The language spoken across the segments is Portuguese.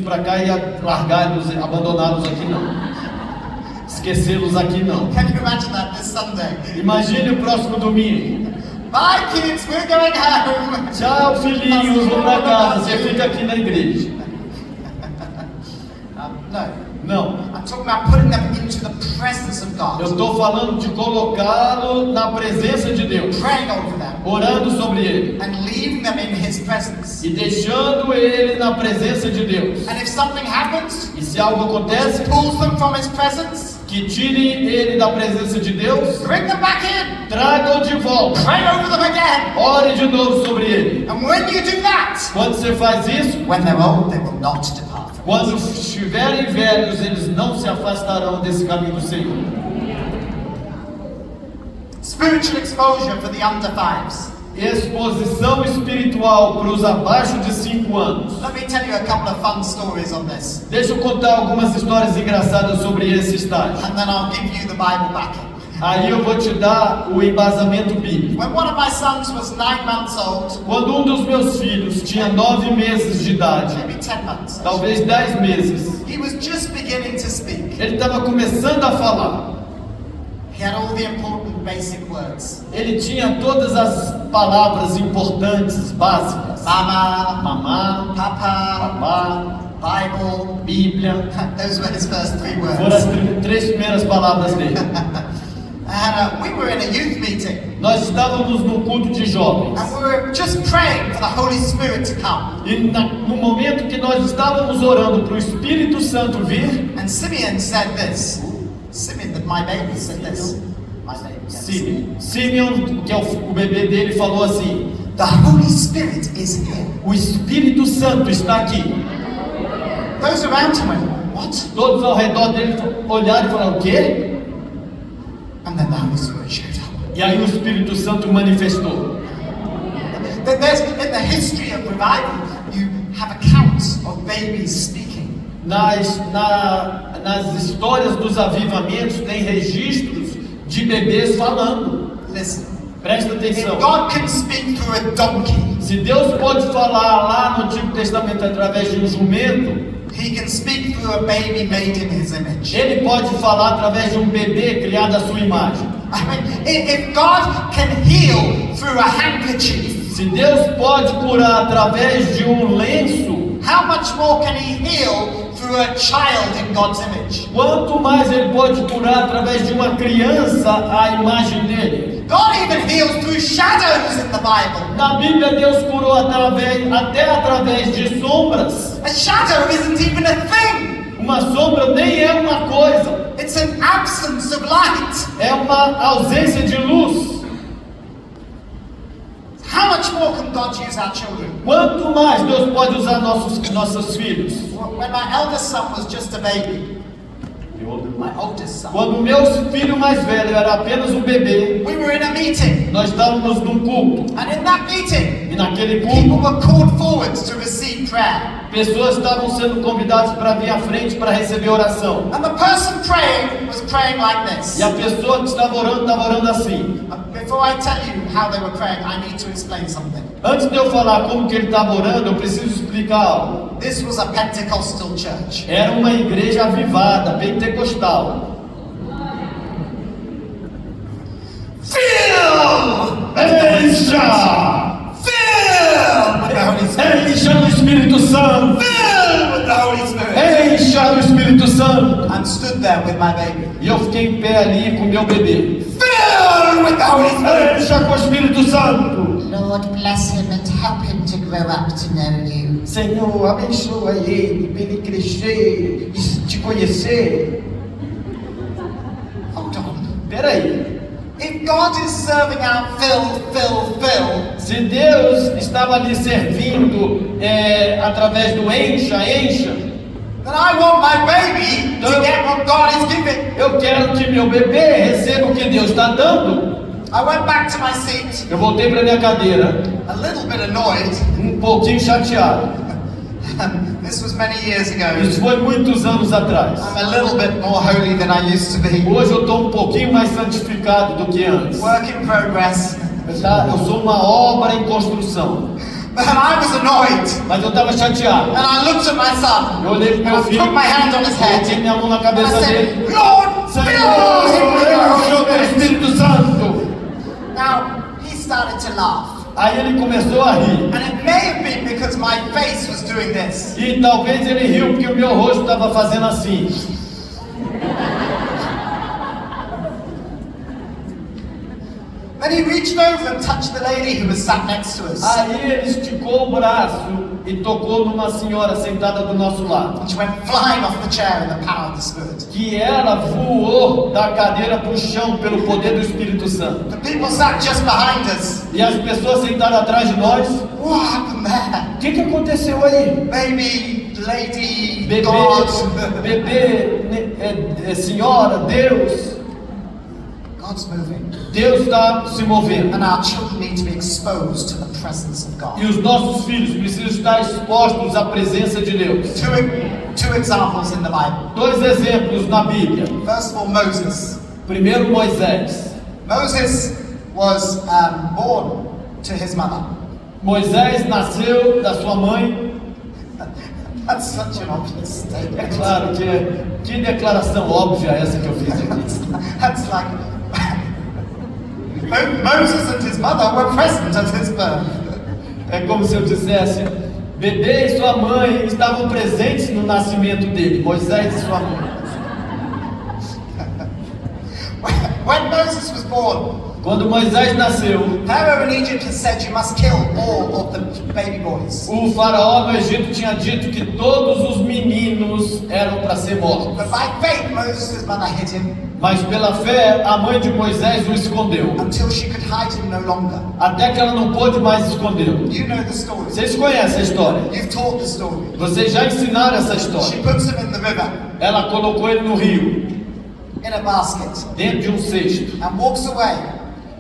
para cá e largá-los, abandoná-los aqui não. Esquecê-los aqui não. Can you imagine that this Sunday? Imagine o próximo domingo. Bye kids, we're going home. Tchau, filhinhos, vão para casa. Você fica aqui na igreja. No. Não. I'm talking about putting them into the presence of God. Eu estou falando de colocá-lo na presença de Deus. Praying over them. Orando sobre ele. And leaving them in His presence. E deixando ele na presença de Deus. And if something happens, E se algo acontece, pulls them from His presence, que tire ele da presença de Deus, bring them back in. traga-o de volta. Pray over them again. Ore de novo sobre ele. And when you do that, Quando você faz isso, when they're old, they will not depart. quando estiverem velhos, eles não se afastarão desse caminho do Senhor. Spiritual exposure for the under fives. Exposição espiritual para os abaixo de 5 anos. Let me tell you a couple of fun stories on this, Deixa eu contar algumas histórias engraçadas sobre esse estágio. and then I'll give you the Bible backing. Aí eu vou te dar o embasamento bíblico. When one of my sons was 9 months old, Quando um dos meus filhos tinha 9 meses de idade, maybe 10 months, talvez 10 meses, he was just beginning to speak. ele estava começando a falar. He had all the important basic words. Ele tinha todas as palavras importantes, básicas. Mama, Mamá, Papa, papá, Bible. Bíblia. Those were his first 3 Foram as words. 3 primeiras palavras dele. And we were in a youth meeting, Nós estávamos no culto de jovens. and we were just praying for the Holy Spirit to come. E no momento que nós estávamos orando para o Espírito Santo vir, And Simeon said this. Simeon, my baby, said this. My baby. Yes. Simeon, que é o bebê dele, falou assim: The Holy Spirit is here. o Espírito Santo está aqui. Those around him went, what? Todos ao redor dele olharam e falaram: o quê? And then the Holy Spirit showed up. E aí o Espírito Santo manifestou. There's, in the history of revival, you have accounts of babies speaking. Nas histórias dos avivamentos tem registros de bebês falando. Listen, Presta if atenção. God can speak through a donkey, Se Deus pode falar lá no Antigo Testamento através de um jumento, He can speak through a baby made in His image. Ele pode falar através de um bebê criado à sua imagem. I mean, if God can heal through a handkerchief, Se Deus pode curar através de um lenço, how much more can He heal through a child in God's image? quanto mais Ele pode curar através de uma criança à imagem dele. God even heals through shadows in the Bible. Na Bíblia, Deus curou até através de sombras. A shadow isn't even a thing. Uma sombra nem é uma coisa, It's an absence of light. é uma ausência de luz. How much more can God use our children? Quanto mais Deus pode usar nossos filhos. When my eldest son was just a baby, my oldest son, Quando o meu filho mais velho era apenas um bebê, we were in a meeting, nós estávamos num culto. and in that meeting, E naquele people culto, were called forward to receive prayer. pessoas estavam sendo convidadas para vir à frente para receber oração. And the person praying was praying like this. E a pessoa que estava orando assim. Before I tell you how they were praying, I need to explain something. Antes de eu falar como que ele estava orando, eu preciso explicar algo. This was a Pentecostal church. Era uma igreja avivada, pentecostal. Encha! Filled with the Holy Spirit. Encha do Espírito Santo! Filled with the Holy Spirit. Encha do Espírito Santo! And stood there with my baby. E eu fiquei em pé ali com meu bebê. Filled with the Holy Spirit. Encha com o Espírito Santo! Lord, bless him and help him to grow up to know you. Senhor, abençoa ele para ele crescer e te conhecer. Hold on. Peraí. If God is serving out fill, Se Deus estava lhe servindo através do encha, then I want my baby to get what God is giving. eu quero que meu bebê receba o que Deus está dando. I went back to my seat, Eu voltei para minha cadeira, a little bit annoyed. um pouquinho chateado. This was many years ago. Isso foi muitos anos atrás. I'm a little bit more holy than I used to be. Hoje eu estou um pouquinho mais santificado do que antes. Work in progress. Eu sou uma obra em construção. And I was annoyed. Mas eu estava chateado. And I looked at my son. Eu olhei pro And meu I filho, put my hand on his head. coloquei minha mão na And I cabeça said, dele. Lord, Senhor, fill him with your enche o Holy Spirit. Espírito Santo. Now, he started to laugh. Aí ele começou a rir. And it may have been because my face was doing this. E talvez ele riu porque o meu rosto estava fazendo assim. Then he reached over and touched the lady who was sat next to us. Aí ele esticou o braço e tocou numa senhora sentada do nosso lado. And she went flying off the chair in the power of the Spirit. Que ela voou da cadeira para o chão pelo poder do Espírito Santo. The people sat just behind us. E as pessoas sentadas atrás de nós. What happened there? O que aconteceu aí? Baby, lady, Bebê, God. senhora, Deus. God's moving. Deus está se movendo. And our children need to be exposed to the presence of God. E os nossos filhos precisam estar expostos à presença de Deus. Two examples in the Bible. Dois exemplos na Bíblia. First of all, Moses. Primeiro, Moisés. Moses was born to his mother. Moisés nasceu da sua mãe. That's such an obvious É statement. claro que declaração óbvia essa que eu fiz aqui. That's like Moses and his mother were present at his birth. É como se eu dissesse, bebê e sua mãe estavam presentes no nascimento dele. Moisés e sua mãe. When Moses was born, Quando Moisés nasceu, Pharaoh in Egypt has said you must kill all of the baby boys. o faraó no Egito tinha dito que todos os meninos eram para ser mortos. But by faith, Moses' mother hid him Mas pela fé, a mãe de Moisés o escondeu. until she could hide him no longer. Até que ela não pôde mais escondê-lo. You know the story. Vocês conhecem a história. You've taught the story. Vocês já ensinaram essa She história. puts him in the river Ela colocou ele no rio, in a basket dentro de um cesto. and walks away,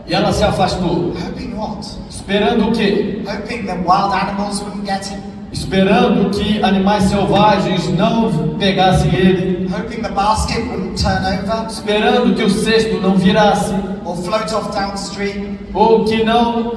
E ela se afastou. hoping what? Esperando o quê? Hoping that wild animals wouldn't get him. Esperando que animais selvagens não pegassem ele. Hoping the basket wouldn't turn over Esperando que o cesto não virasse. or float off downstream. Ou que não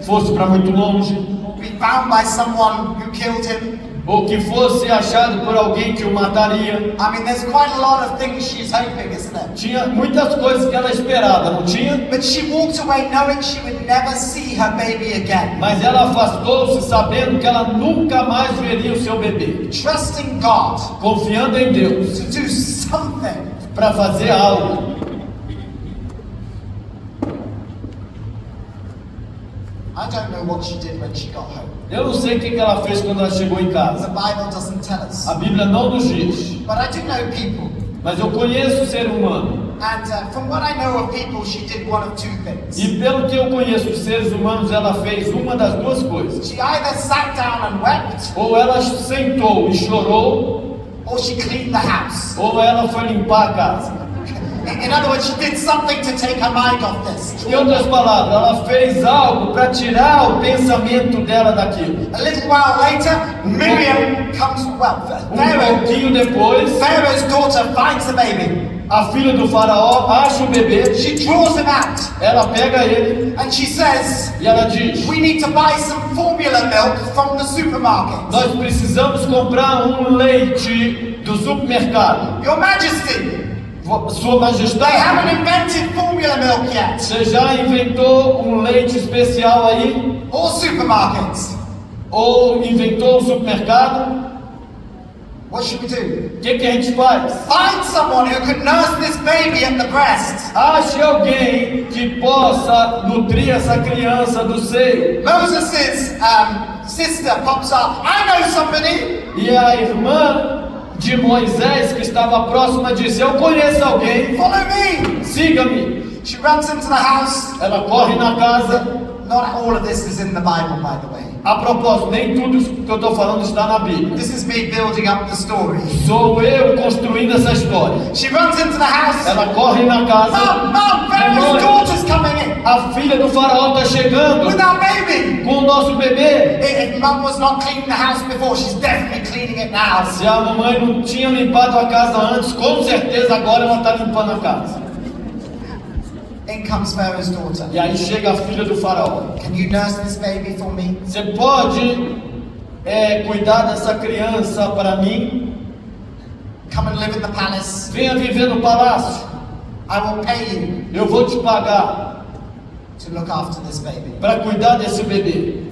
fosse para muito longe. Be found by someone who killed him. Ou que fosse achado por alguém que o mataria. I mean, there's quite a lot of things she's hoping, isn't there? Tinha muitas coisas que ela esperava, não tinha? But she walked away knowing she would never see her baby again. Mas ela afastou-se sabendo que ela nunca mais veria o seu bebê. Trusting God Confiando em Deus to do something. para fazer algo. I don't know what she did when she got home. Eu não sei o que ela fez quando ela chegou em The casa. Bible doesn't tell us. A Bíblia não nos diz. But I do know people. Mas eu conheço o ser humano. And from what I know of people, she did one of two things. E pelo que eu conheço dos seres humanos, ela fez uma das duas coisas. She either sat down and wept, Ou ela sentou e chorou, or she cleaned the house. ou ela foi limpar a casa. In other words, she did something to take her mind off this. Em outras palavras, ela fez algo para tirar o pensamento dela daquilo. A little while later, Miriam comes, Pouquinho depois, Pharaoh's daughter finds the baby. a filha do faraó acha o bebê, She draws him out ela pega ele and she says, e ela diz: we need to buy some formula milk from the supermarket. nós precisamos comprar um leite do supermercado. Your Majesty, Sua they Majestade, haven't invented formula milk yet. você já inventou um leite especial aí? Or supermarkets. Ou inventou um supermercado? What should we do? O que a gente faz? Find someone who could nurse this baby at the breast. Ache alguém que possa nutrir essa criança do seio. Moses' sister pops up. I know somebody. E a irmã de Moisés, que estava próxima, disse: eu conheço alguém, Follow me. siga-me. She runs into the house. Ela corre na casa. Not all of this is in the Bible, by the way. A propósito, nem tudo que eu estou falando está na Bíblia. This is me building up the story. Sou eu construindo essa história. She runs into the house. Ela corre na casa. Mom, Pharaoh's Mãe, daughter's coming in a filha do faraó está chegando with our baby. com o nosso bebê. If Mum was not cleaning the house before, she's definitely cleaning it now. Se a mamãe não tinha limpado a casa antes, com certeza agora ela está limpando a casa. In comes Pharaoh's daughter. E aí chega a filha do faraó. Can you nurse this baby for me? Você pode cuidar dessa criança para mim? Come and live in the palace. Venha viver no palácio. I will pay you Eu vou te pagar to look after this baby. para cuidar desse bebê.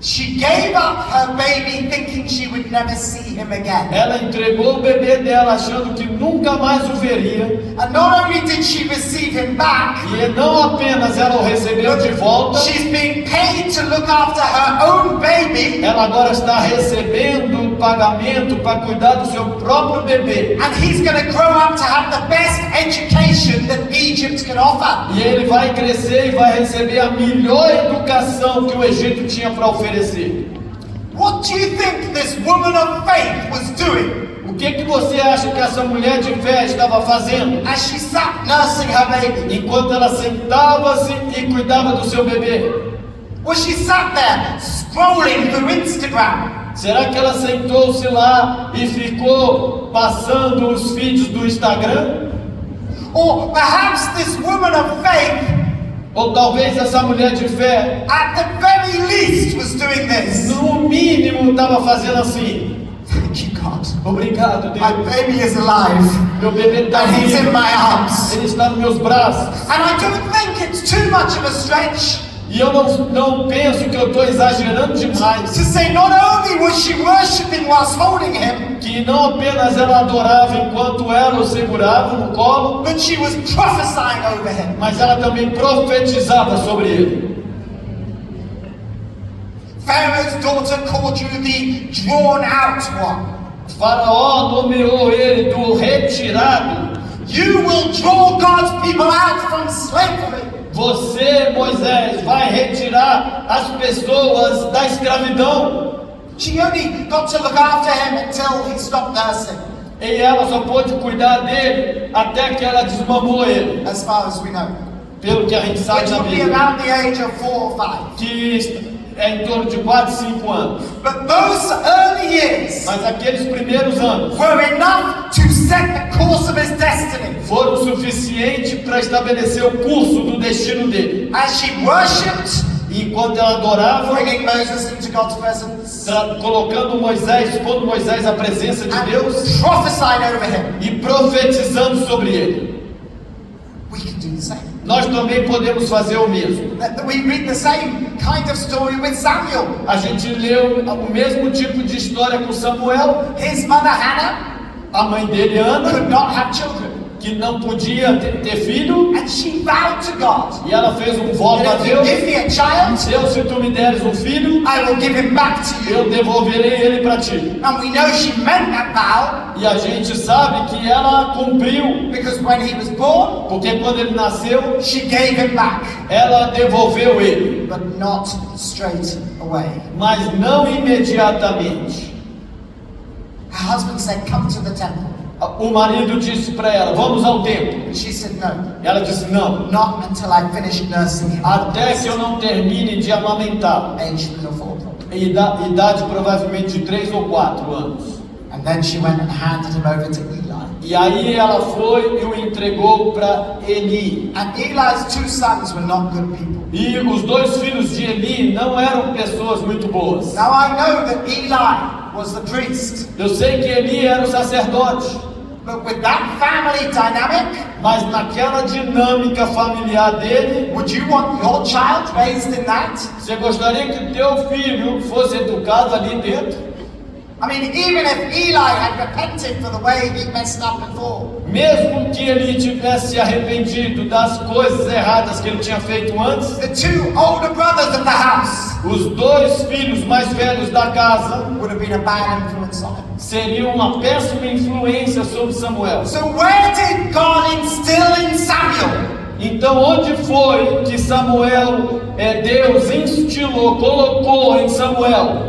She gave up her baby thinking she would never see him again. Ela entregou o bebê dela achando que nunca mais o veria. And not only did she receive him back, E não apenas ela o recebeu de volta, she's being paid to look after her own baby. ela agora está recebendo pagamento para cuidar do seu próprio bebê. And he's going to grow up to have the best education that Egypt can offer. E ele vai crescer e vai receber a melhor educação que o Egito tinha para oferecer. What do you think this woman of faith was doing O que você acha que essa mulher de fé estava fazendo? as she sat nursing her baby? Enquanto ela sentava-se e cuidava do seu bebê. Was she sat there scrolling through Instagram? Será que ela sentou-se lá e ficou passando os feeds do Instagram? Or perhaps this woman of faith, Ou talvez essa mulher de fé, at the very least, was doing this. no mínimo, estava fazendo assim. Thank you, God. Obrigado, My Deus. baby is alive. Meu bebê está And he's in vivo. my arms. Ele está nos meus braços. And I don't think it's too much of a stretch E eu não penso que eu estou exagerando demais. to say not only was she worshipping whilst holding him, Que não apenas ela adorava enquanto ela o segurava no colo, but she was prophesying over him. mas ela também profetizava sobre ele. Pharaoh's daughter called you the drawn out one. Faraó nomeou ele do retirado. You will draw God's people out from slavery. Você, Moisés, vai retirar as pessoas da escravidão. She only got to look after him until he stopped nursing, E ela só pôde cuidar dele até que ela desmamou ele. as far as we know. Pelo que a gente sabe Which na would be Bíblia. around the age of 4 or 5. Que é em torno de 4, 5 anos. But those early years Mas aqueles primeiros anos were enough to set the course of his destiny. foram suficientes para estabelecer o curso do destino dele. As she worshipped, E enquanto ela adorava, bringing Moses into God's presence, colocando Moisés, expondo Moisés à presença de Deus and prophesied over him, e profetizando sobre ele. we can do the same. Nós também podemos fazer o mesmo. We read the same kind of story with Samuel. A gente leu o mesmo tipo de história com Samuel, His mother Hannah a mãe dele, Ana, could not have children, que não podia ter filho, and she vowed to God e ela fez um voto a that if you Deus: give me a child, Deus, se tu me deres um filho, I will give him back to you. eu devolverei ele para ti. And we know she meant that vow E a gente sabe que ela cumpriu, because when he was born, porque quando ele nasceu, she gave him back, ela devolveu ele, but not straight away. mas não imediatamente. Her husband said, "Come to the temple." O marido disse para ela: vamos ao templo. And she said, "No, Ela disse: não, not until I finish nursing him." até que eu não termine de amamentar. Age 3 or 4 probably. Idade provavelmente de 3 ou 4 anos. And then she went and handed him over to Eli. E aí ela foi e o entregou para Eli. And Eli's 2 sons were not good people. E os 2 filhos de Eli não eram pessoas muito boas. Now I know that Eli was the priest, Eu sei que Eli era o sacerdote, but with that family dynamic, mas naquela dinâmica familiar dele, would you want your child raised in that? você gostaria que teu filho fosse educado ali dentro? I mean, even if Eli had repented for the way he messed up before, Mesmo que ele tivesse se arrependido das coisas erradas que ele tinha feito antes, the 2 older brothers of the house os 2 filhos mais velhos da casa would have been a bad influence on him. seriam uma péssima influência sobre Samuel. So where did God instill in Samuel Então, onde foi que Samuel, Deus instilou, colocou em Samuel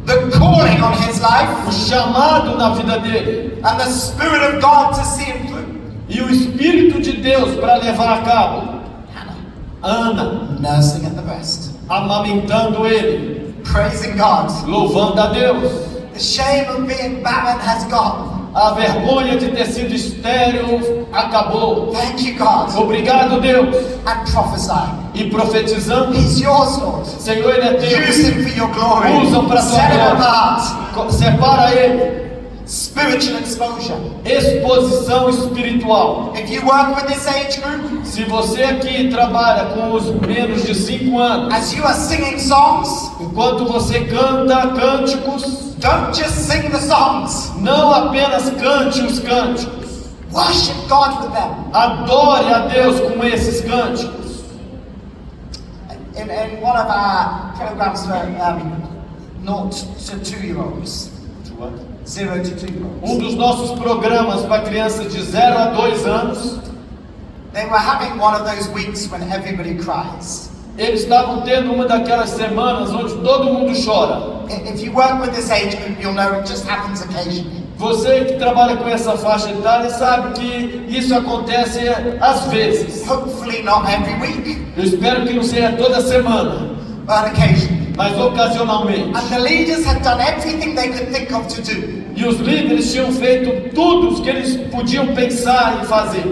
the calling on his life o chamado na vida dele and the Spirit of God to see him through? e o Espírito de Deus para levar a cabo? Hannah, Ana, nursing at the breast, amamentando ele, praising God. louvando a Deus. The shame of being barren has gone. A vergonha de ter sido estéril acabou. Thank you, God. Obrigado, Deus. And prophesy. E profetizando, He's yours, Lord. Senhor, Ele é teu. Use him for your glory. Usa para tua Set him glória. apart. Separa Ele. Spiritual exposure. Exposição espiritual. If you work with this age group, Se você aqui trabalha com os menos de 5 anos, as you are singing songs, enquanto você canta cânticos, don't just sing the songs. não apenas cante os cânticos, Worship God with them. adore a Deus com esses cânticos. In one of our programs for 0 to 2-year-olds, 0 to 2-year-olds, Dos nossos programas para crianças de 0 a 2 anos, they were having one of those weeks when everybody cries. eles estavam tendo uma daquelas semanas onde todo mundo chora. If you work with this age group, you'll know it just happens occasionally. Você que trabalha com essa faixa etária sabe que isso acontece às vezes. Hopefully not every week, Eu espero que não seja toda semana, but occasionally. mas ocasionalmente. And the leaders had done everything they could think of to do. E os líderes tinham feito tudo o que eles podiam pensar em fazer.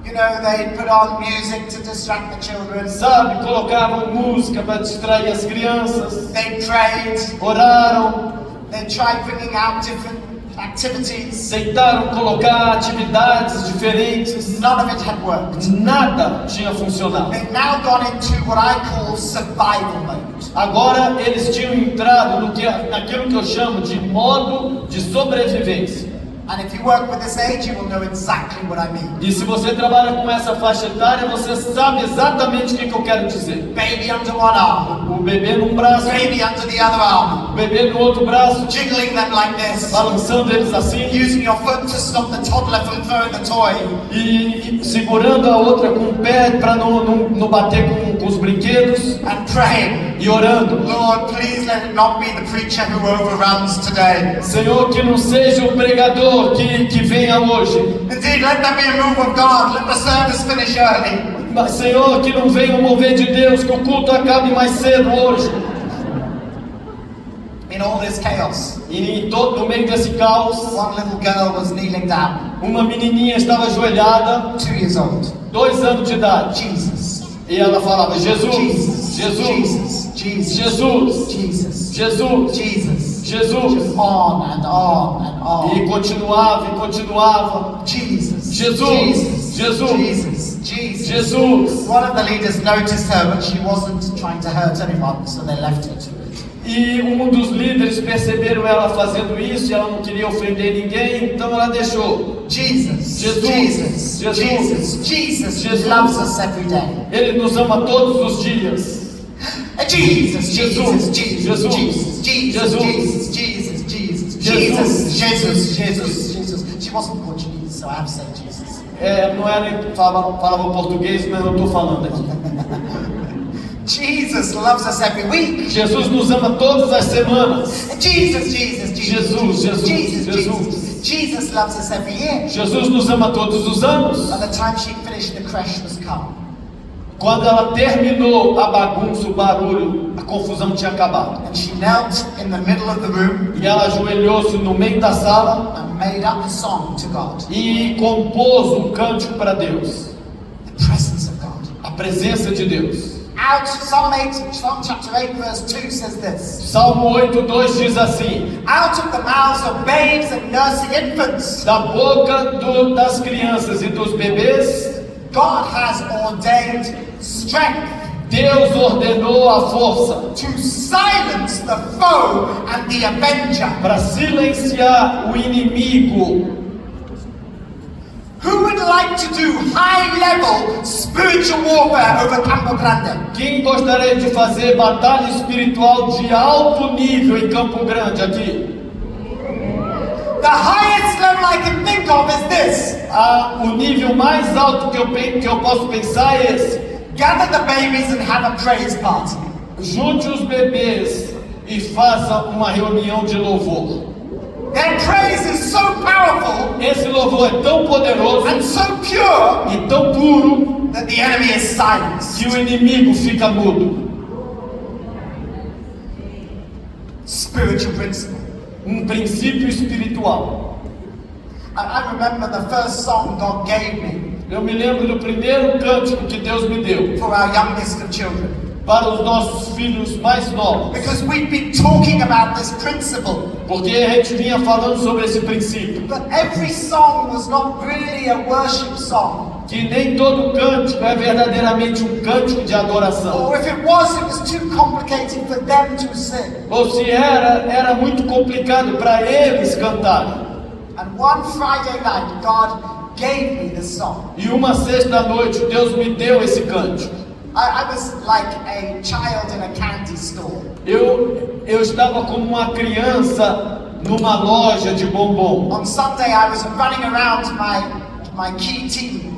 You know, they put on music to distract the children. Sabe, colocavam música para distrair as crianças, They prayed. oraram, They tried bringing out different activities. tentaram colocar atividades diferentes. None of it had worked. Nada tinha funcionado. They've now gone into what I call survival mode. Agora eles tinham entrado naquilo que eu chamo de modo de sobrevivência. And if you work with this age, you will know exactly what I mean. E se você trabalha com essa faixa etária, você sabe exatamente o que eu quero dizer. Baby under one arm, O bebê num braço, baby under the other arm, o bebê no outro braço, jiggling them like this, balançando eles assim using your foot to stop the toddler from throwing the toy. e segurando a outra com o pé para não bater com os brinquedos And praying, e orando. Lord, please let it not be the preacher who overruns today. Senhor, que não seja o pregador que venha hoje. Indeed, let there be a move of God. Let the service finish early. Mas, Senhor, que não venha o mover de Deus, que o culto acabe mais cedo hoje. In all this chaos, E no meio desse caos, one little girl was kneeling down, uma menininha estava ajoelhada, 2 years old. 2 anos de idade. Jesus. E ela falava: Jesus, Jesus. Jesus, Jesus. Jesus. Jesus, Jesus. Jesus, Jesus. Jesus. On and on and on. E continuava. Jesus. Jesus. Jesus. Jesus. Jesus. Jesus. Jesus. One of the leaders noticed her, but she wasn't trying to hurt anyone, so they left her to it. E dos líderes perceberam ela fazendo isso, e ela não queria ofender ninguém, então ela deixou. Jesus. Jesus. Jesus. Jesus. Jesus. Jesus. Jesus. Loves us every day. Ele nos ama todos os dias. Jesus, Jesus, Jesus, Jesus. Jesus, Jesus, Jesus, Jesus, Jesus, Jesus, Jesus, Jesus, Jesus. She wasn't Portuguese, so I have to say Jesus. Não era, falava português, mas eu estou falando aqui. Jesus loves us every week. Jesus nos ama todas as semanas. Jesus, Jesus, Jesus, Jesus, Jesus, Jesus, Jesus. Jesus. Jesus loves us every year. Jesus nos ama todos os anos. By the time she finished, the crash was calm. Quando ela terminou a bagunça, o barulho, a confusão tinha acabado. And she knelt in the middle of the room E ela ajoelhou-se no meio da sala and made up a song to God. e compôs um cântico para Deus. The presence of God. A presença de Deus. Psalm chapter 8 verse 2 says this. Salmo 8:2 diz assim: Out of the mouths of babes and nursing infants, da boca das crianças e dos bebês, God has ordained strength Deus ordenou a força to silence the foe and the avenger. para silenciar o inimigo. Who would like to do high-level spiritual warfare over Campo Grande? Quem gostaria de fazer batalha espiritual de alto nível em Campo Grande aqui? The highest level I can think of is this. O nível mais alto que eu posso pensar é esse. Gather the babies and have a praise party. Junte os bebês e faça uma reunião de louvor. Their praise is so powerful Esse louvor é tão poderoso and so pure e tão puro that the enemy is silenced. que o inimigo fica mudo. Spiritual principle. Um princípio espiritual. I remember the first song God gave me Eu me lembro do primeiro cântico que Deus me deu for our youngest of children. para os nossos filhos mais novos. Because we've been talking about this principle. Porque a gente vinha falando sobre esse princípio. But every song was not really a worship song. Que nem todo cântico é verdadeiramente um cântico de adoração. Or if it was too complicated for them to sing. Ou se era muito complicado para eles cantarem. And one Friday night, God gave me this song. E uma sexta-noite, Deus me deu esse cântico. I was like a child in a candy store. Eu estava como uma criança numa loja de bombom. On Sunday, I was running around my key team,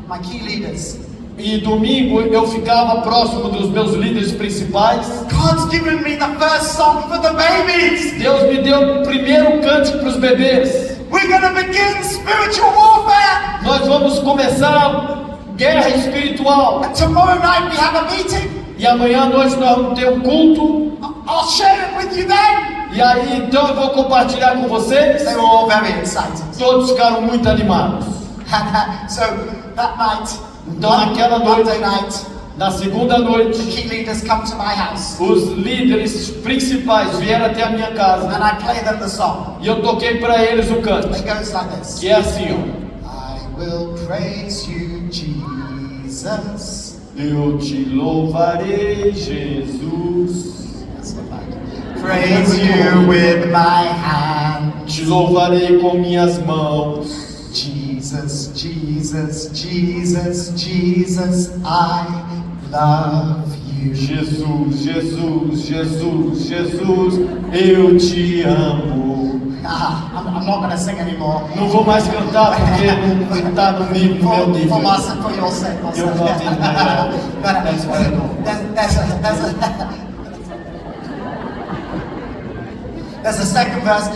my key leaders. E domingo eu ficava próximo dos meus líderes principais. God's given me the first song for the babies. Deus me deu o primeiro cântico para os bebês. We're going to begin spiritual warfare. Nós vamos começar guerra espiritual. And tomorrow night we have a meeting. E amanhã à noite nós vamos ter um culto. I'll share it with you then. E aí então eu vou compartilhar com vocês. They were all very excited. Todos ficaram muito animados. So that night, Então naquela noite, Monday night, na segunda noite, the key leaders come to my house. os líderes principais vieram até a minha casa. And I play them the song. E eu toquei para eles o canto. It goes like this. Que é assim, ó. I will praise you, Jesus. Eu te louvarei, Jesus. That's not bad. Praise you with my hand. Te louvarei com minhas mãos. Jesus, Jesus, Jesus, Jesus, I love you. Jesus, Jesus, Jesus, Jesus, eu te amo. I'm not going to sing anymore. Não vou mais cantar porque não está no nível, no meu nível. For your sake. Eu vou atender. There's a second verse.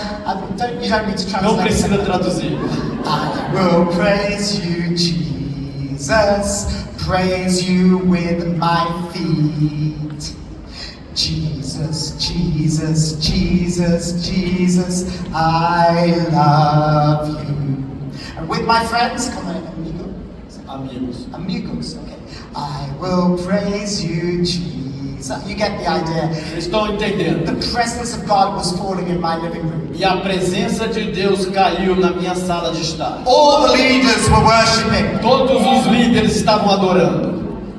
You don't need to translate. Não precisa traduzir. I will praise you, Jesus. Praise you with my feet. Jesus, Jesus, Jesus, Jesus, I love you. And with my friends, come on, Amigos. amigos, okay. I will praise you, Jesus. You get the idea. Vocês estão entendendo? The presence of God was falling in my living room. E a presença de Deus caiu na minha sala de estar. All the leaders were worshiping. Todos os líderes estavam adorando.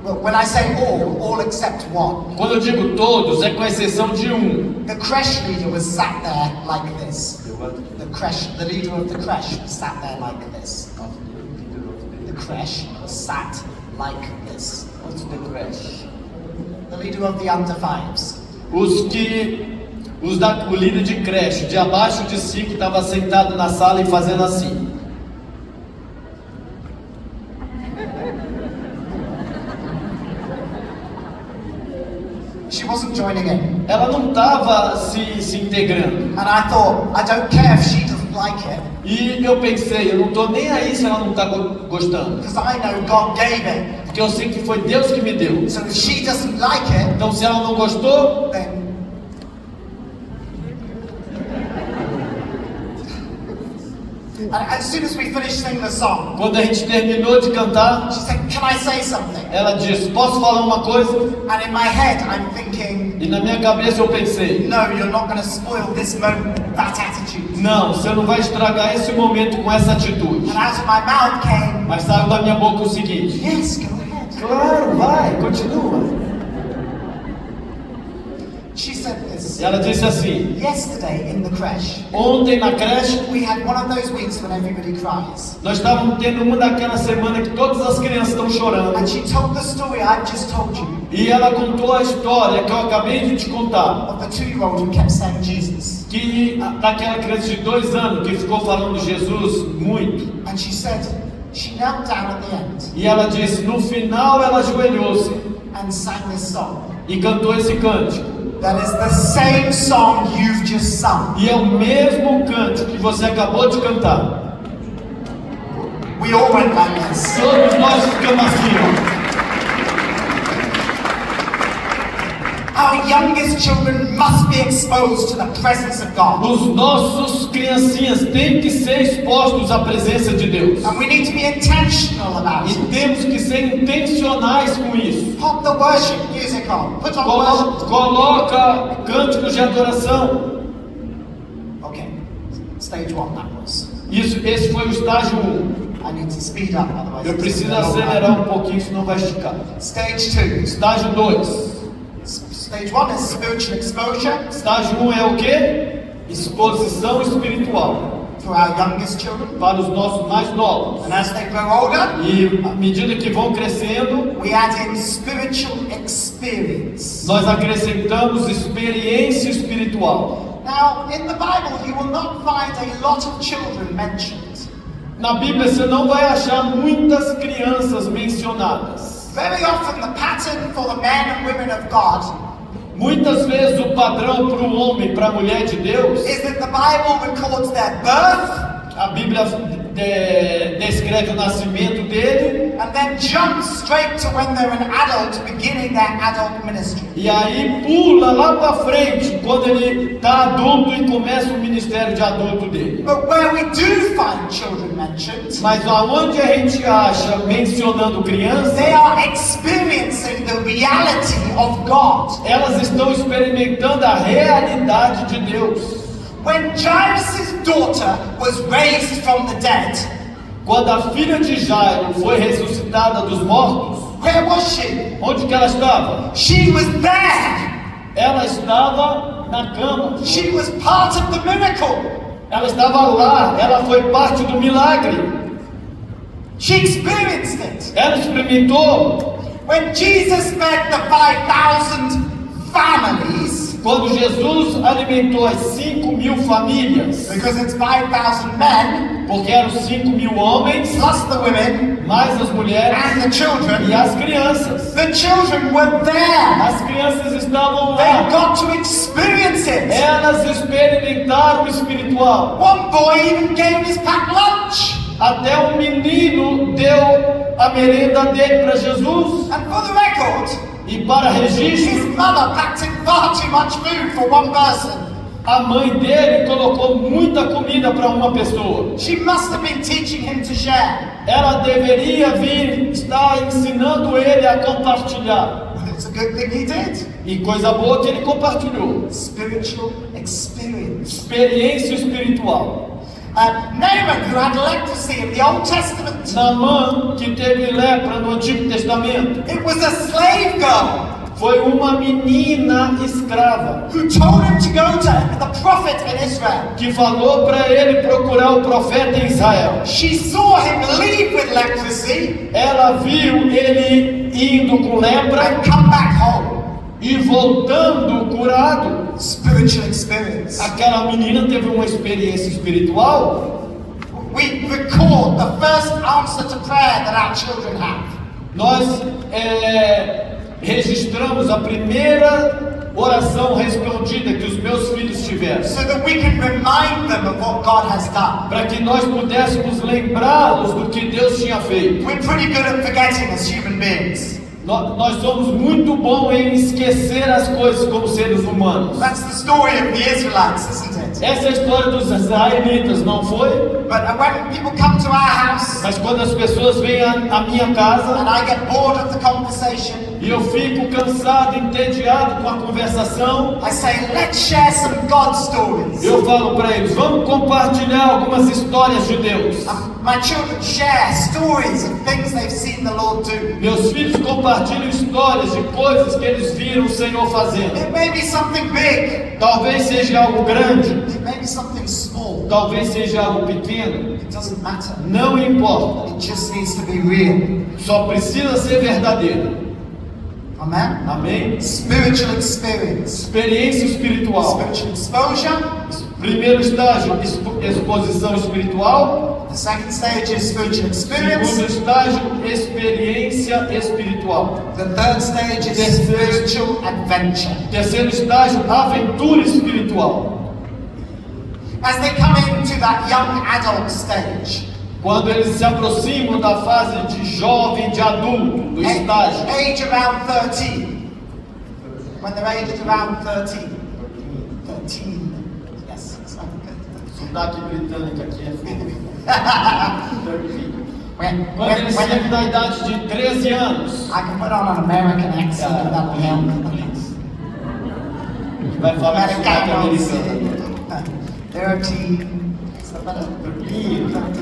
Well, when I say all except one. Quando eu digo todos, é com exceção de um. The creche leader was sat there like this. The leader of the creche was sat there like this. The creche was sat like this. What's the crash? The leader of the under fives. O líder de creche, de abaixo de si, que estava sentado na sala e fazendo assim. She wasn't joining in. Ela não estava se integrando. And I thought, I don't care if she doesn't like it. E eu pensei, eu não estou nem aí se ela não está gostando. Because I know God gave it. Porque eu sei que foi Deus que me deu. So if she doesn't like it, Então se ela não gostou, then and as soon as we finished singing the song, quando a gente terminou de cantar, she said, "Can I say something?" ela disse, posso falar uma coisa? And in my head, I'm thinking, E na minha cabeça eu pensei, no, you're not going to spoil this moment with that attitude. não, você não vai estragar esse momento com essa atitude. And out of my mouth came, Mas saiu da minha boca o seguinte, yes, go ahead. claro, vai, continua. She said this. E ela disse assim, Yesterday in the creche, ontem na creche, we had one of those weeks when everybody cries. nós estávamos tendo uma daquela semana que todas as crianças estão chorando. And she told the story I've just told you E ela contou a história que eu acabei de te contar. of the 2-year-old who kept saying Jesus. Que daquela criança de 2 anos que ficou falando de Jesus muito. And she said, she knelt down at the end E ela disse, no final ela ajoelhou-se and sang this song. e cantou esse cântico. That is the same song you've just sung. E é o mesmo cântico que você acabou de cantar. We all went like this. Todos nós ficamos assim, ó. Our youngest children must be exposed to the presence of God. Os nossos criancinhas têm que ser expostos à presença de Deus. And we need to be intentional about E it. temos que ser intencionais com isso. Pop the worship music on. Put on worship. Coloca cânticos de adoração. Okay, stage 1 that was. Esse foi o estágio 1. I need to speed up, otherwise Eu it's preciso gonna go acelerar on. um pouquinho, senão vai esticar. Stage 2. Estágio 2. Stage 1 is spiritual exposure Estágio 1 é o quê? Exposição espiritual for our youngest children. para os nossos mais novos. And as they grow older, E à medida que vão crescendo, we add in spiritual experience. nós acrescentamos experiência espiritual. Now, in the Bible, you will not find a lot of children mentioned. Na Bíblia você não vai achar muitas crianças mencionadas. Very often, the pattern for the men and women of God Muitas vezes o padrão para o homem, para a mulher de Deus, is that the Bible records their birth a Bíblia descreve o nascimento dele, and then jumps straight to when they're an adult beginning their adult ministry. e aí pula lá para frente, quando ele está adulto e começa o ministério de adulto dele. But where we do find children mentioned, Mas aonde a gente acha mencionando crianças, they are experiencing the reality of God. elas estão experimentando a realidade de Deus. When Jairus' daughter was raised from the dead, Quando a filha de Jairo foi ressuscitada dos mortos, where was she? onde que ela estava? She was there. Ela estava na cama. She was part of the miracle. Ela estava lá, ela foi parte do milagre. She experienced it. Ela experimentou. When Jesus fed the 5,000 families, Quando Jesus alimentou as 5.000 famílias, because it's 5,000 men, porque eram 5.000 homens, plus the women mais as mulheres and the e children, as crianças. the children were there. As crianças estavam They lá. got to experience it. Elas experimentaram o espiritual. One boy even gave his packed lunch. Até um menino deu a merenda dele para Jesus. And for the record, E para his registro, mother packed in far too much food for one person. a mãe dele colocou muita comida para uma pessoa. She must have been teaching him to share. Ela deveria vir estar ensinando ele a compartilhar. Well, it's a good thing he did. E coisa boa que ele compartilhou. Spiritual experience. Experiência espiritual. Naaman, who had leprosy in the Old Testament, Naamã, que teve lepra no Antigo Testamento, it was a slave girl foi uma menina escrava who told him to go to the prophet in Israel. que falou para ele procurar o profeta em Israel. She saw him leave with leprosy Ela viu ele indo com lepra and come back home. e voltando curado. Spiritual experience. Aquela menina teve uma experiência espiritual. We record the first answer to prayer that our children have. Nós registramos a primeira oração respondida que os meus filhos tiveram, So that we can remind them of what God has done. para que nós pudéssemos lembrá-los do que Deus tinha feito. We're pretty good at forgetting as human beings. Nós somos muito bons em esquecer as coisas como seres humanos. That's the story of the Israelites, isn't it? Essa é a história dos israelitas, não foi? But when people come to our house Mas quando as pessoas vêm à minha casa and I get bored of the conversation, e eu fico cansado, entediado com a conversação, I say, let's share some God stories. eu falo para eles, vamos compartilhar algumas histórias de Deus. My children share stories of things they've seen the Lord do. Meus filhos compartilham histórias de coisas que eles viram o Senhor fazendo. It may be something big, Talvez seja algo grande, it may be something small. talvez seja algo pequeno, It doesn't matter. não importa. It just needs to be real. Só precisa ser verdadeiro. Amen? Amém? Spiritual experience. Experiência espiritual. Spiritual exposure. Primeiro estágio, exposição espiritual. The second stage is spiritual Segundo experience. estágio, experiência espiritual. The third stage is spiritual adventure. Terceiro estágio, aventura espiritual. As they come into that young adult stage, Quando eles se aproximam da fase de jovem, de adulto, do estágio. age around 13. when they're aged around 13. 13. Yes, it's not good. Sotaque britânico aqui é feio. When, Quando when, eles when, chegam na idade de 13 anos, I can put on an American accent if that will help. vai falar sotaque Americanos. americano. 13. Is that better? 13.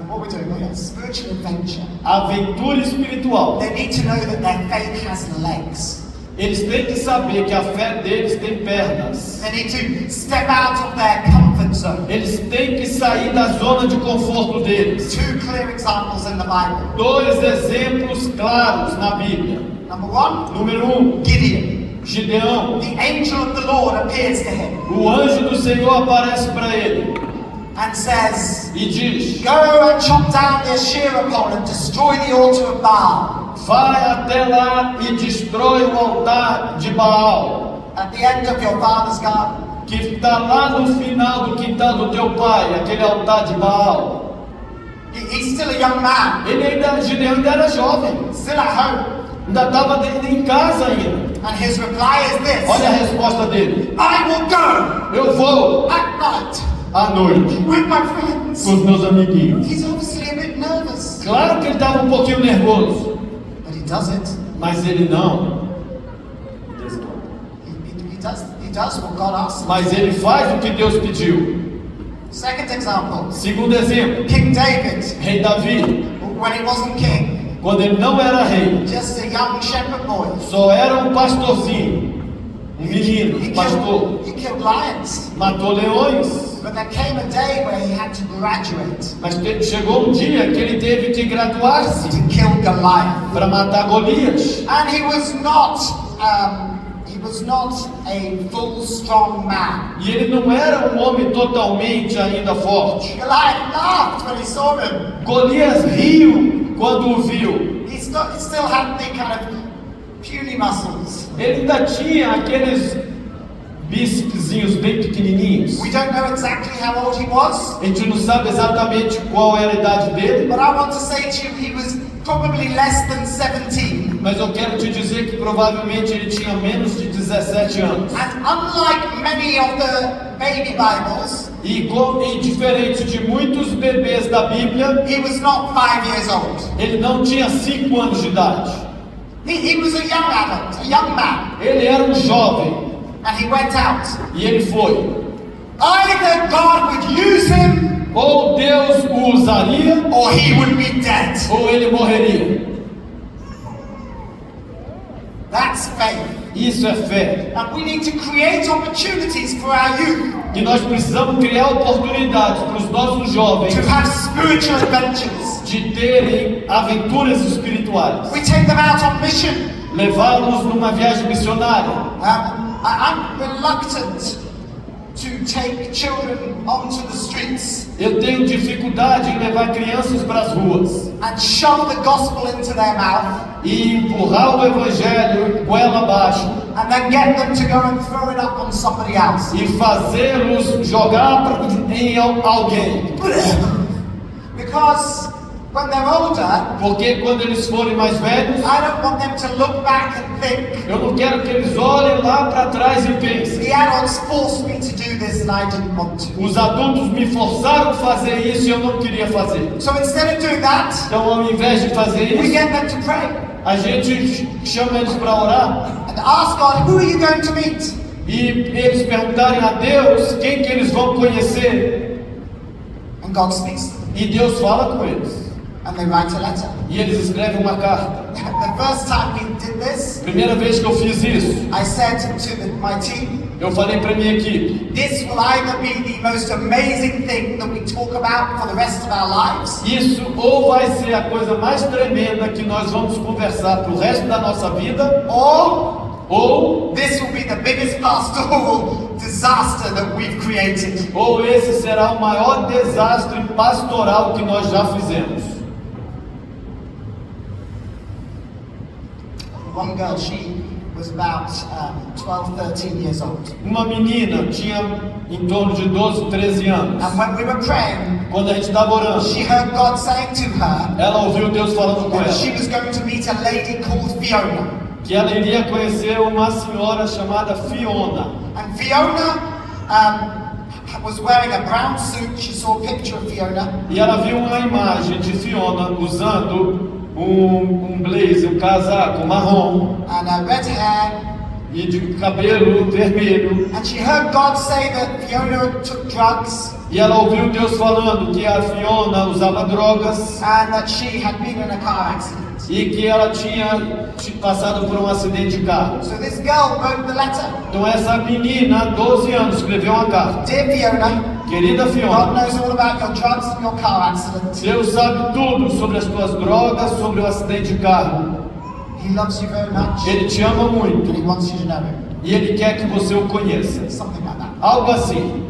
What we're doing here, spiritual adventure. Aventura espiritual. They need to know that their faith has legs. Eles têm que saber que a fé deles tem pernas. They need to step out of their comfort zone. Eles têm que sair da zona de conforto deles. Two clear examples in the Bible. 2 exemplos claros na Bíblia. Number one, Número 1, Gideon. Gideão. The angel of the Lord appears to him O anjo do Senhor aparece para ele and says, e diz: go and chop down the Asherah pole and destroy the altar of Baal. vai até lá e destrói o altar de Baal, At the end of your father's garden. que está lá no final do quintal do teu pai, aquele altar de Baal. He's still a young man, Gideão ainda era jovem, still at home. ainda estava em casa ainda. And his reply is Olha a this: resposta dele: I will go eu vou at night à noite with my friends. com os meus amiguinhos. He's obviously a bit nervous, Claro que ele estava um pouquinho nervoso, but he does it. mas ele não. He does what God asks him. Mas ele faz o que Deus pediu. Second example, Segundo exemplo, King David, rei Davi, when he wasn't king, quando ele não era rei, just a young shepherd boy. só era um pastorzinho, um menino, He um pastor. killed lions. Matou leões, But there came a day where he had to graduate mas chegou um dia que ele teve que graduar-se to kill Goliath. para matar Golias. And he was not a full strong man. E ele não era um homem totalmente ainda forte. Goliath laughed when he saw him. Golias riu quando o viu. He still had the kind of puny muscles. Ele ainda tinha aqueles bícepszinhos bem pequenininhos. We don't know exactly how old he was, A gente não sabe exatamente qual era a idade dele, but I want to say to you, he was probably less than 17. mas eu quero te dizer que provavelmente ele tinha menos de 17 anos. And unlike many of the baby Bibles, E diferente de muitos bebês da Bíblia, he was not 5 years old. ele não tinha 5 anos de idade. He was a young adult, a young man, Ele era um jovem and he went out. e ele foi. Either God would use him, Ou Deus o usaria, or he would be dead. ou ele morreria. That's faith. Isso é fé. And we need to create opportunities for our youth E nós precisamos criar oportunidades para os nossos jovens to have spiritual adventures. de terem aventuras espirituais. We take them out on mission. Levá-los numa viagem missionária. I'm reluctant to take children onto the streets Eu tenho dificuldade em levar crianças para as ruas and shove the gospel into their mouth e empurrar o evangelho goela abaixo and then get them to go and throw it up on somebody else. e fazê-los jogar em alguém. Because when they're older, Porque quando eles forem mais velhos, I don't want them to look back and think, eu não quero que eles olhem lá para trás e pensem: the adults forced me to do this and I didn't want to. os adultos me forçaram a fazer isso e eu não queria fazer. So instead of doing that, Então, ao invés de fazer we isso, get them to pray a gente chama eles para orar and ask God, who are you going to meet? e eles perguntarem a Deus quem que eles vão conhecer. And God speaks to them. E Deus fala com eles. And they write a letter. E eles escrevem uma carta. The first time we did this, Primeira vez que eu fiz isso, I said to my team, eu falei para minha equipe: this will either be the most amazing thing that we talk about for the rest of our lives, isso ou vai ser a coisa mais tremenda que nós vamos conversar para o resto da nossa vida, ou this will be the biggest pastoral disaster that we've created. esse será o maior desastre pastoral que nós já fizemos. One girl, she was about 12, 13 years old. Uma menina tinha em torno de 12, 13 anos. And when we were praying, Quando a gente estava orando, she heard God saying to her ela ouviu Deus falando com that ela she was going to meet a lady called Fiona. que ela iria conhecer uma senhora chamada Fiona. And Fiona was wearing a brown suit. She saw a picture of Fiona. E ela viu uma imagem de Fiona usando um blazer, um casaco marrom And red hair. e de cabelo vermelho. And she heard God say that Fiona took drugs E ela ouviu Deus falando que a Fiona usava drogas and that she had been in a car accident. e que ela tinha passado por um acidente de carro. So this girl wrote the letter. Então essa menina, 12 anos, escreveu uma carta. Dear Fiona, Querida God Fiona, knows all about your drugs and your car accident. Deus sabe tudo sobre as tuas drogas, sobre o acidente de carro. He loves you very much Ele te ama and muito he wants you to know him. e Ele quer que você o conheça. Something like that. Algo assim.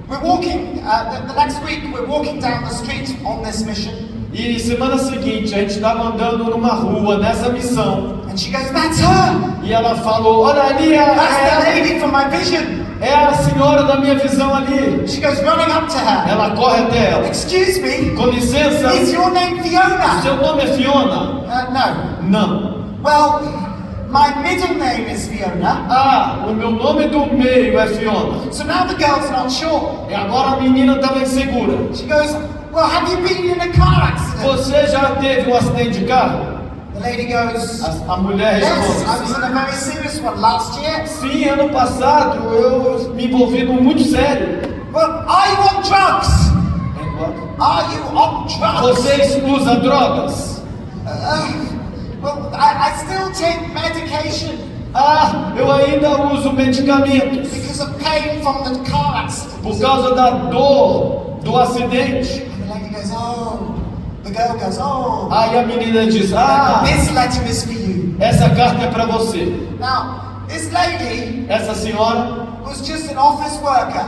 We're walking, the next week we're walking down the street on this mission. E semana seguinte a gente estava andando numa rua nessa missão And she goes, that's her! e ela falou: olha ali, That's the lady from my vision! é a senhora da minha visão ali. She goes running up to her. Ela corre até ela. Excuse me, Com licença, is your name Fiona? seu nome é Fiona? No. Não. Well, my middle name is Fiona. Ah, o meu nome do meio é Fiona. So now the girl's not sure. E agora a menina estava insegura. She goes, well, have you been in a car accident? Você já teve um acidente de carro? The lady goes, A mulher yes, I responde: was in a very serious one last year. sim, ano passado eu me envolvi num muito sério. Well, are you on drugs? Are you on drugs? Você usa drogas? Well, I still take medication Ah, eu ainda uso medicamentos because of pain from the car accident. por causa da dor do acidente. And the lady goes, oh. The girl goes, oh. Aí a menina diz: ah, This letter is for you. essa carta é para você. Now, this lady Essa senhora was just an office worker.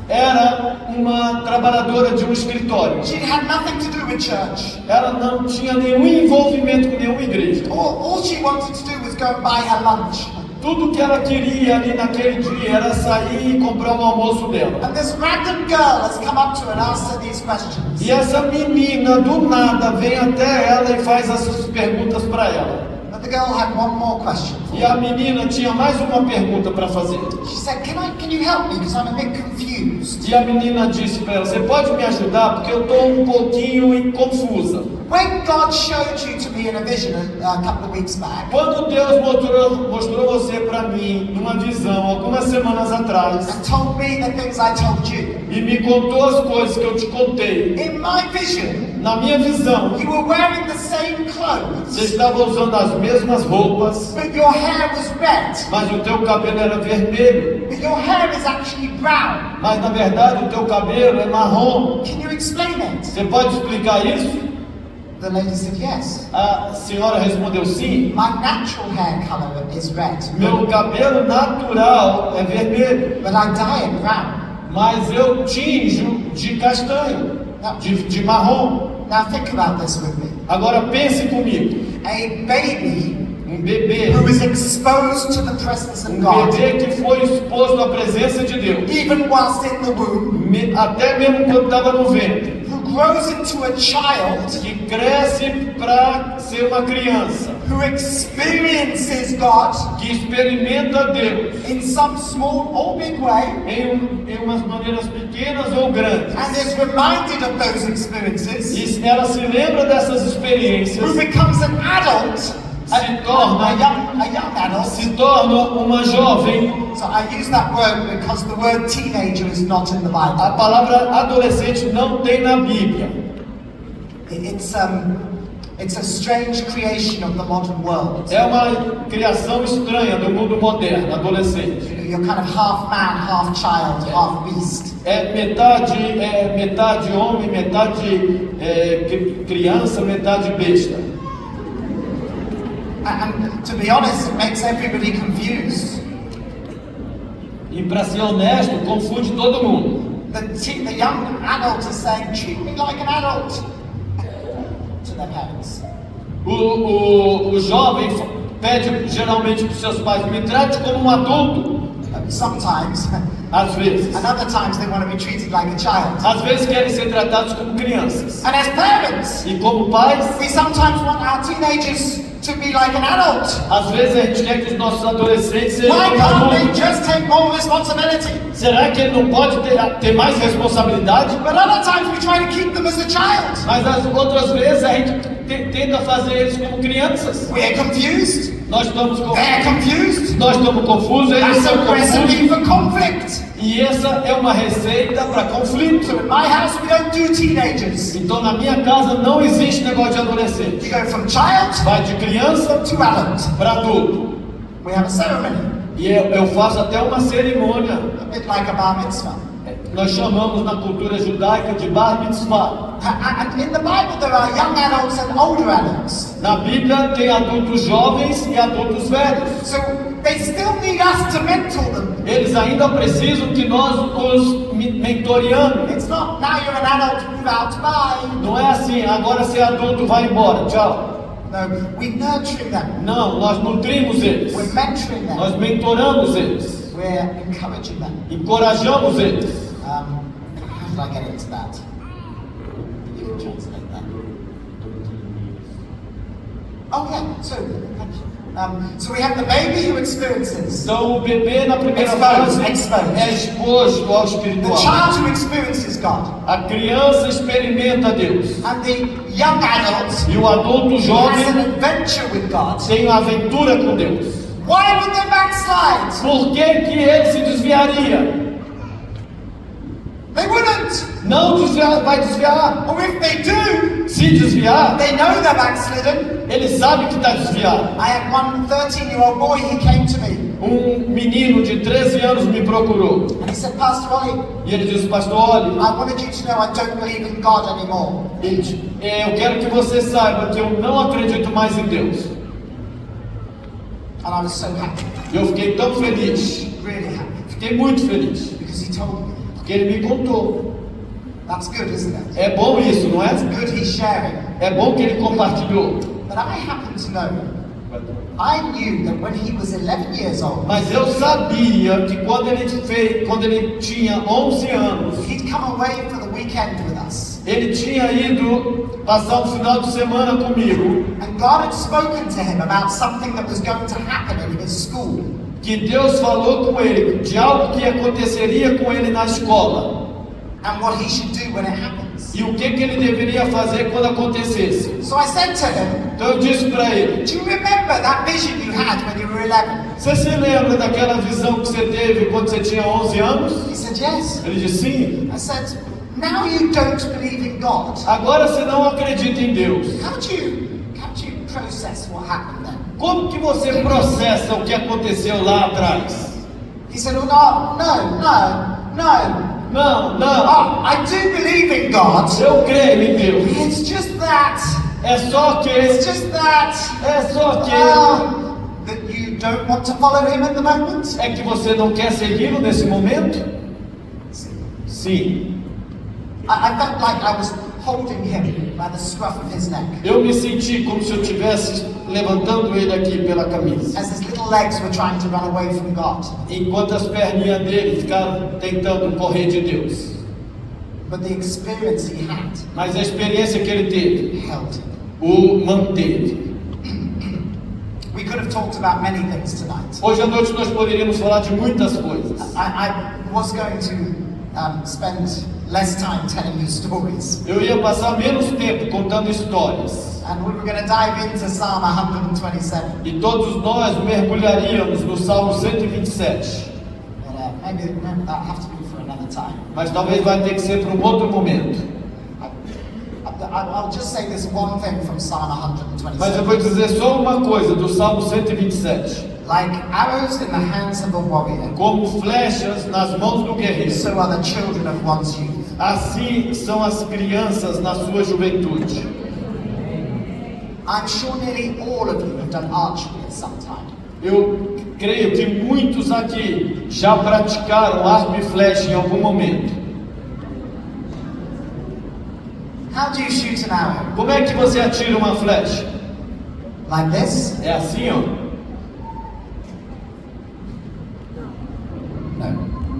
era uma trabalhadora de um escritório. She had nothing to do with church. Ela não tinha nenhum envolvimento com nenhuma igreja. All she wanted to do was go and buy her lunch. Tudo que ela queria ali naquele dia era sair e comprar o almoço dela. And this random girl has come up to her and asked her these questions. E essa menina do nada vem até ela e faz essas perguntas para ela. But the girl had one more question. E a menina tinha mais uma pergunta para fazer. She said, can you help me? Because I'm a bit confused. E a menina disse para ela: você pode me ajudar porque eu estou um pouquinho confusa. When God showed you to me in a vision a couple of weeks back, Quando Deus mostrou você para mim numa visão algumas semanas atrás and told me the things I told you, e me contou as coisas que eu te contei, in my vision, na minha visão you were wearing the same você clothes, estava usando as mesmas roupas, but your hair was red. mas o teu cabelo era vermelho, But your hair is actually brown. mas na verdade o teu cabelo é marrom. Can you explain it? Você pode explicar isso? The lady said, yes. A senhora respondeu: sim. My natural hair color is red, Meu cabelo natural é vermelho, but I dye it brown. mas eu tinjo de castanho, de marrom. Now think about this with me. Agora pense comigo, A baby bebê, who is exposed to the presence of God, bebê que foi exposto à presença de Deus, even whilst in the womb, até mesmo quando estava no ventre, who grows into a child, que cresce para ser uma criança, who experiences God que experimenta Deus in some small or big way, em umas maneiras pequenas ou grandes, and is reminded of those experiences, e ela se lembra dessas who experiências, becomes an adult, se torna a young adult. se torna uma jovem. So I use that word because the word teenager is not in the Bible. A palavra adolescente não tem na Bíblia. It's a strange creation of the modern world. É uma criação estranha do mundo moderno, adolescente. You're kind of half man, half child, half beast. É metade homem, metade criança, metade besta. And to be honest, it makes everybody confused. E para ser honesto, confunde todo mundo. The young adult is saying, treat me like an adult, to their parents. O jovem pede geralmente para os seus pais, me trate como um adulto. Sometimes, Às vezes. and other times they want to be treated like a child. Às vezes querem ser tratados como crianças. And as parents, E como pais, we sometimes want our teenagers to be like an adult. às vezes a gente quer que os nossos adolescentes sejam Why como can't they adultos. just take more responsibility? Será que ele não pode ter mais responsabilidade? But other times we try to keep them as a child. Mas as outras vezes a gente tenta fazer eles como crianças. We're confused. Nós estamos They're confusos. confused. Nós estamos confusos, eles That's são a recipe confusos. for conflict. E essa é uma receita para conflito. So in my house we don't do teenagers. Então na minha casa não existe negócio de adolescente. We go from child Vai de criança to adult. para adulto. We have a ceremony, E eu faço até uma cerimônia. a bit like a bar mitzvah. Nós chamamos na cultura judaica de bar mitzvah. And in the Bible there are young adults and older adults. Na Bíblia tem adultos jovens e adultos velhos. So they still need us to mentor them. Eles ainda precisam que nós os mentoreamos. It's not now you're an adult, move out, bye. Não é assim, agora você é adulto, vai embora, tchau. No, we're nurturing them. Não, nós nutrimos eles. We're mentoring them. Nós mentoramos eles. We're encouraging them. Encorajamos eles. How did I get into that? You can translate that. Oh yeah, so we have the baby who experiences. Então o bebê na primeira Exposed, fase exposed. é exposto ao The espiritual. child who experiences God. A criança experimenta Deus. And the young adult E o adulto has an jovem adventure with God. tem uma aventura com Deus. Why would they backslide? Por que que ele se desviaria? They wouldn't. Não desviar, vai desviar. Or if they do, Se desviar, they know they're backslidden. ele sabe que está desviado. I had one 13-year-old boy, he came to me Menino de 13 anos me procurou. and he said, Pastor Ollie, E ele disse, pastor, olha, I wanted you to know I don't believe in God anymore. eu quero que você saiba que eu não acredito mais em Deus. And I was so happy, Eu fiquei tão feliz. really happy, Fiquei muito feliz. because he told me. Porque ele me contou. That's good, isn't it? É bom isso, não é? It's good he's sharing. É bom que ele compartilhou. But I happen to know, I knew that when he was 11 years old, Mas eu sabia que quando ele tinha 11 anos, he'd come away for the weekend with us. ele tinha ido passar um final de semana comigo. And God had spoken to him about something that was going to happen in his school. Que Deus falou com ele de algo que aconteceria com ele na escola. And what he should do when it happens. E o que ele deveria fazer quando acontecesse. So I said to him, Então eu disse para ele, do you remember that vision you had when you were 11? você se lembra daquela visão que você teve quando você tinha 11 anos? He said, yes. Ele disse sim. I said, now you don't believe in God. Agora você não acredita em Deus. How do you process what happened then? Como que você processa o que aconteceu lá atrás? He said, oh no. Não, Oh, I do believe in God. eu creio em Deus. It's just that. É só It's que, just that. That you don't want to follow him at the moment. é que você não quer segui-lo nesse momento? Sim. I felt like I was holding him by the scruff of his neck Eu me senti como se eu estivesse levantando ele aqui pela camisa. as his little legs were trying to run away from God. Enquanto as perninhas dele ficaram tentando correr de Deus. But the experience he had Mas a experiência que ele teve held him. o manteve. We could have talked about many things tonight. Hoje à noite nós poderíamos falar de muitas coisas. I was going to spend less time telling you stories. Eu ia passar menos tempo contando histórias. And we were going to dive into Psalm 127. E todos nós mergulharíamos no Salmo 127. But maybe that'll have to be for another time. Mas talvez vai ter que ser para um outro momento. I'll just say this one thing from Psalm Mas eu 127. vou dizer só uma coisa do Salmo 127. Like arrows in the hands of a warrior, Como flechas nas mãos do guerreiro, so are the children of one's youth. assim são as crianças na sua juventude. I'm sure nearly all of you have done archery at some time. Eu creio que muitos aqui já praticaram arco e flecha em algum momento. How do you shoot an arrow? Como é que você atira uma flecha? Like this? É assim, ó.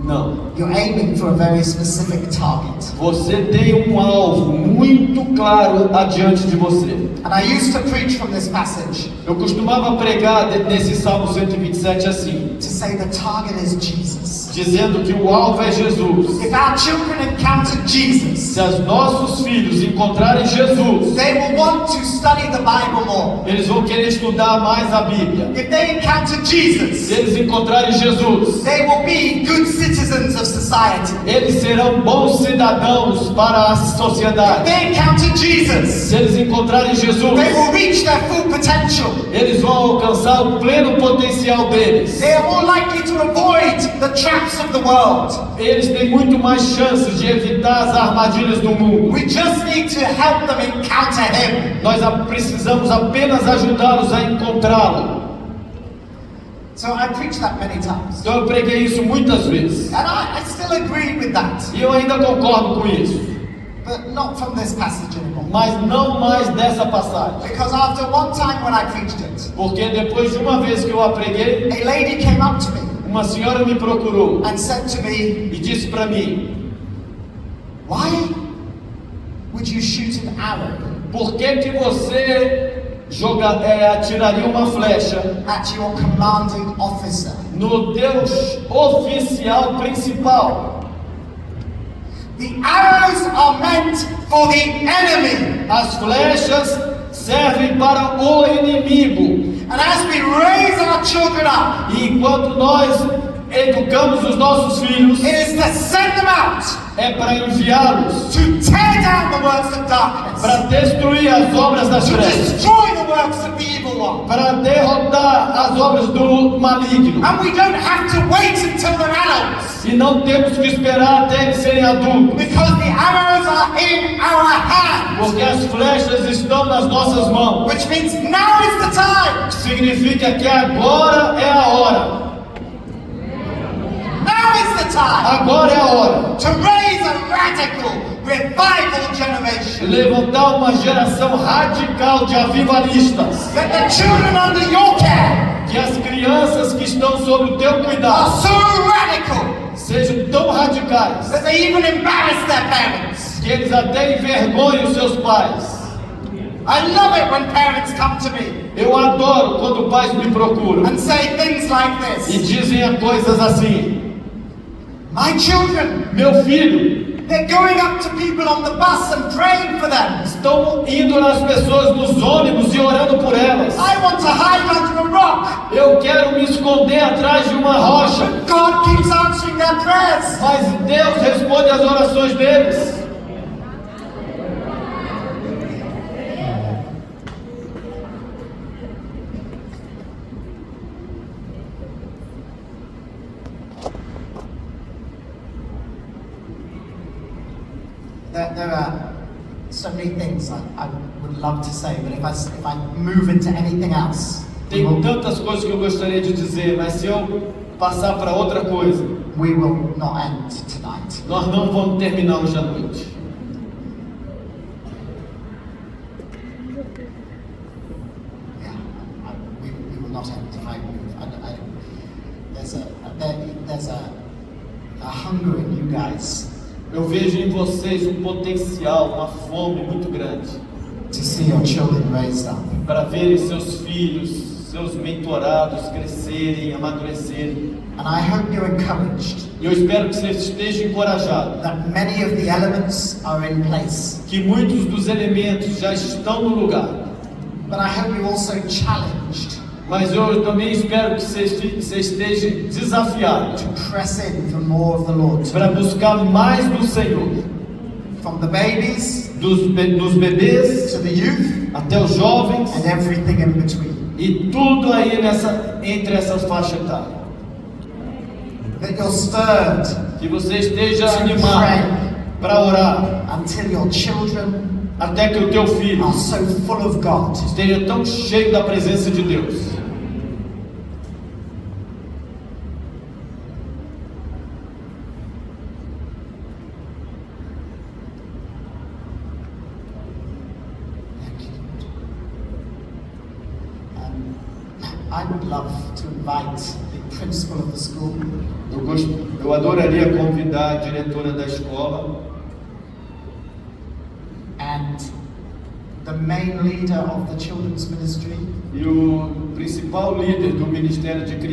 Não. You're aiming for a very specific target. Você tem um alvo muito claro adiante de você. And I used to preach from this passage Eu costumava pregar nesse Salmo 127 assim, to say the target is Jesus. dizendo que o alvo é Jesus. If our children encounter Jesus, Se os nossos filhos encontrarem Jesus, they will want to study the Bible more. eles vão querer estudar mais a Bíblia. If they encounter Jesus, Se eles encontrarem Jesus, they will be good citizens of society. eles serão bons cidadãos para a If sociedade. they encounter Jesus, Se eles encontrarem Jesus, they will reach their full potential. eles vão alcançar o pleno potencial deles. They are more likely to avoid the traps of the world. Eles têm muito mais chances de evitar as armadilhas do mundo. We just need to help them encounter Him. Nós precisamos apenas ajudá-los a encontrá-lo. So I preached that many times. Então eu preguei isso muitas vezes. And I still agree with that. E eu ainda concordo com isso. But not from this passage anymore. Mas não mais dessa passagem. Because after one time when I preached it, Porque depois de uma vez que eu a preguei, a lady came up to me uma senhora me procurou and said to me, e disse para mim: "Why would you shoot an arrow por que você atiraria uma flecha at your commanding officer? no teu oficial principal? The arrows are meant for the enemy. As flechas servem para o inimigo. And as we raise our children up, E enquanto nós educamos os nossos filhos, it is to send them out é para enviá-los to tear down the works of darkness, para destruir as obras das to trevas, destroy the works of the evil one. para derrotar as obras do maligno. And we don't have to wait until they're adults, E não temos que esperar até eles serem adultos, because the arrows are in our hands. porque as flechas estão nas nossas mãos. Which means now is the time. Significa que agora é a hora. Now is the time Agora é a hora to raise a radical revival generation. de levantar uma geração radical de avivalistas. That the children under your care Que as crianças que estão sob o teu are cuidado so radical sejam tão radicais that they even embarrass their parents. que eles até envergonhem os seus pais. I love it when parents come to me Eu adoro quando pais me procuram and say things like e this. dizem coisas assim: My children, meu filho, they're going up to people on the bus and praying for them. estão indo nas pessoas nos ônibus e orando por elas. I want to hide under a rock. Eu quero me esconder atrás de uma rocha, God keeps answering their prayers. mas Deus responde às orações deles. There are so many things I would love to say, but if I move into anything else, Tem tantas coisas que eu gostaria de dizer, mas se eu passar para outra coisa, we will not end tonight. nós não vamos terminar hoje à noite. Yeah, we will not end if I move. There's a hunger in you guys Eu vejo em vocês um potencial, uma fome muito grande to see your children raised up. para verem seus filhos, seus mentorados crescerem, amadurecerem. And I hope you're encouraged E eu espero que você esteja encorajado, that many of the elements are in place. que muitos dos elementos já estão no lugar. But I hope you're also challenged Mas eu também espero que você esteja desafiado to press in for more of the Lord. para buscar mais do Senhor, From the babies dos bebês to the youth até os jovens and everything in between. e tudo aí entre essas faixas etárias. That you're stirred Que você esteja animado para orar until your children até que o teu filho are so full of God esteja tão cheio da presença de Deus. I would love to invite the principal of the school, Eu adoraria convidar a diretora da escola and the main leader of the children's ministry, e o principal líder do Ministério de Crianças